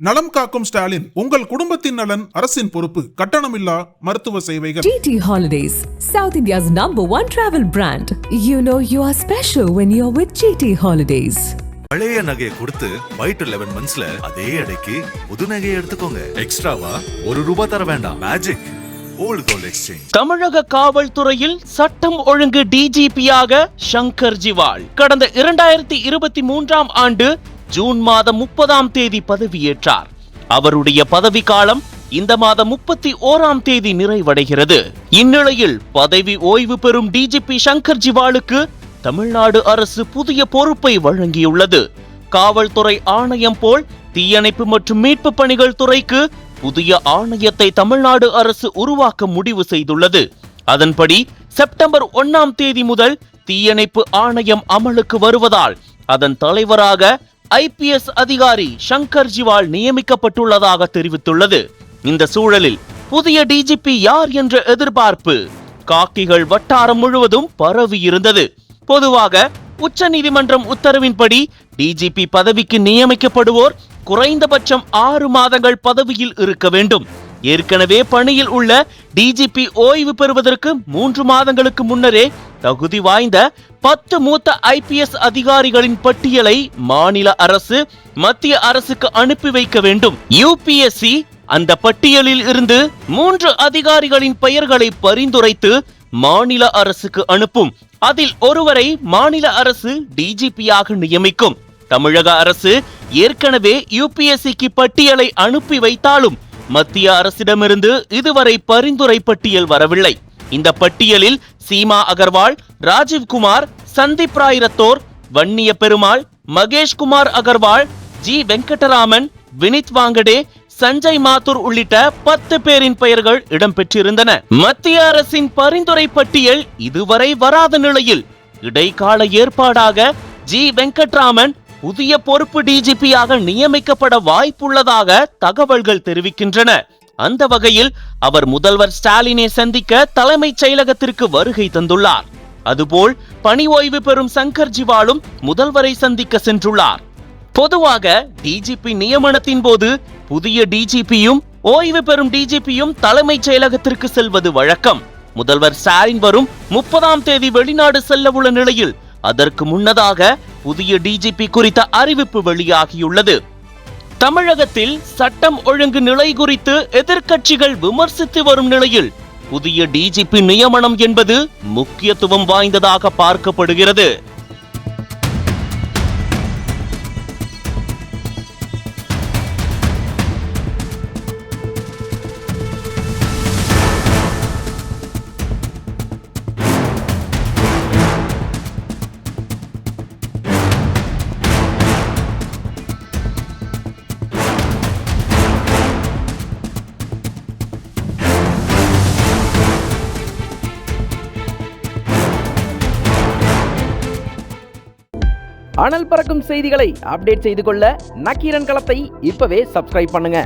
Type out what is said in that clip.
நலம் காக்கும் ஸ்டாலின், உங்கள் குடும்பத்தின் நலன் அரசின் பொறுப்பு. கட்டணமில்லா மருத்துவ சேவைகள். GT Holidays, South India's #1 travel brand. You know you are special when you're with GT Holidays. பழைய நகையை கொடுத்து White 11 monthsல அதே அடைக்கு புது நகையை எடுத்துக்கோங்க. எக்ஸ்ட்ராவா ₹1 தர வேண்டாம். Magic old gold exchange. தமிழக காவல்துறையில் சட்டம் ஒழுங்கு டிஜிபியாக சங்கர் ஜிவால் கடந்த 2023ஆம் ஆண்டு ஜூன் மாதம் 30ஆம் தேதி பதவியேற்றார். அவருடைய பதவிக்காலம் இந்த மாதம் 31ஆம் தேதி நிறைவடைகிறது. இந்நிலையில் பதவி ஓய்வு பெறும் டிஜிபி சங்கர் ஜிவாலுக்கு தமிழ்நாடு அரசு புதிய பொறுப்பை வழங்கியுள்ளது. காவல்துறை ஆணையம் போல் தீயணைப்பு மற்றும் மீட்பு பணிகள் துறைக்கு புதிய ஆணையத்தை தமிழ்நாடு அரசு உருவாக்க முடிவு செய்துள்ளது. அதன்படி செப்டம்பர் 1ஆம் தேதி முதல் தீயணைப்பு ஆணையம் அமலுக்கு வருவதால் அதன் தலைவராக IPS அதிகாரி சங்கர் ஜிவால் நியமிக்கப்பட்டுள்ளதாக தெரிவித்துள்ளது. இந்த சூழலில் புதிய டிஜிபி யார் என்ற எதிர்பார்ப்பு காக்கிகள் வட்டாரம் முழுவதும் பரவி இருந்தது. பொதுவாக உச்சநீதிமன்றம் உத்தரவின்படி டிஜிபி பதவிக்கு நியமிக்கப்படுவோர் குறைந்தபட்சம் 6 மாதங்கள் பதவியில் இருக்க வேண்டும். ஏற்கனவே பணியில் உள்ள டிஜிபி ஓய்வு பெறுவதற்கு 3 மாதங்களுக்கு முன்னரே தகுதி வாய்ந்த 10 மூத்த IPS அதிகாரிகளின் பட்டியலை மாநில அரசு மத்திய அரசுக்கு அனுப்பி வைக்க வேண்டும். UPSC அந்த பட்டியலில் இருந்து 3 அதிகாரிகளின் பெயர்களை பரிந்துரைத்து மாநில அரசுக்கு அனுப்பும். அதில் ஒருவரை மாநில அரசு டிஜிபியாக நியமிக்கும். தமிழக அரசு ஏற்கனவே UPSCக்கு பட்டியலை அனுப்பி வைத்தாலும் மத்திய அரசிடமிருந்து இதுவரை பரிந்துரை பட்டியல் வரவில்லை. இந்த பட்டியலில் சீமா அகர்வால், ராஜீவ்குமார், சந்தீப் ராய் ரத்தோர், வன்னிய பெருமாள், மகேஷ் குமார் அகர்வால், ஜி வெங்கடராமன், வினித் வாங்கடே, சஞ்சய் மாத்தூர் உள்ளிட்ட 10 பேரின் பெயர்கள் இடம்பெற்றிருந்தன. மத்திய அரசின் பரிந்துரை பட்டியல் இதுவரை வராத நிலையில் இடைக்கால ஏற்பாடாக ஜி வெங்கட்ராமன் புதிய பொறுப்பு டிஜிபியாக நியமிக்கப்பட வாய்ப்புள்ளதாக தகவல்கள் தெரிவிக்கின்றன. அந்த வகையில் அவர் முதல்வர் ஸ்டாலினை சந்திக்க தலைமைச் செயலகத்திற்கு வருகை தந்துள்ளார். அதுபோல் பணி ஓய்வு பெறும் சங்கர் ஜிவாலும் முதல்வரை சந்திக்க சென்றுள்ளார். பொதுவாக டிஜிபி நியமனத்தின் போது புதிய டிஜிபியும் ஓய்வு பெறும் டிஜிபியும் தலைமைச் செயலகத்திற்கு செல்வது வழக்கம். முதல்வர் ஸ்டாலின் வரும் 30ஆம் தேதி வெளிநாடு செல்ல உள்ள நிலையில் அதற்கு முன்னதாக புதிய டிஜிபி குறித்த அறிவிப்பு வெளியாகியுள்ளது. தமிழகத்தில் சட்டம் ஒழுங்கு நிலை குறித்து எதிர்க்கட்சிகள் விமர்சித்து வரும் நிலையில் புதிய டிஜிபி நியமனம் என்பது முக்கியத்துவம் வாய்ந்ததாக பார்க்கப்படுகிறது. அனல் பறக்கும் செய்திகளை அப்டேட் செய்து கொள்ள நக்கீரன் களத்தை இப்பவே சப்ஸ்கிரைப் பண்ணுங்க.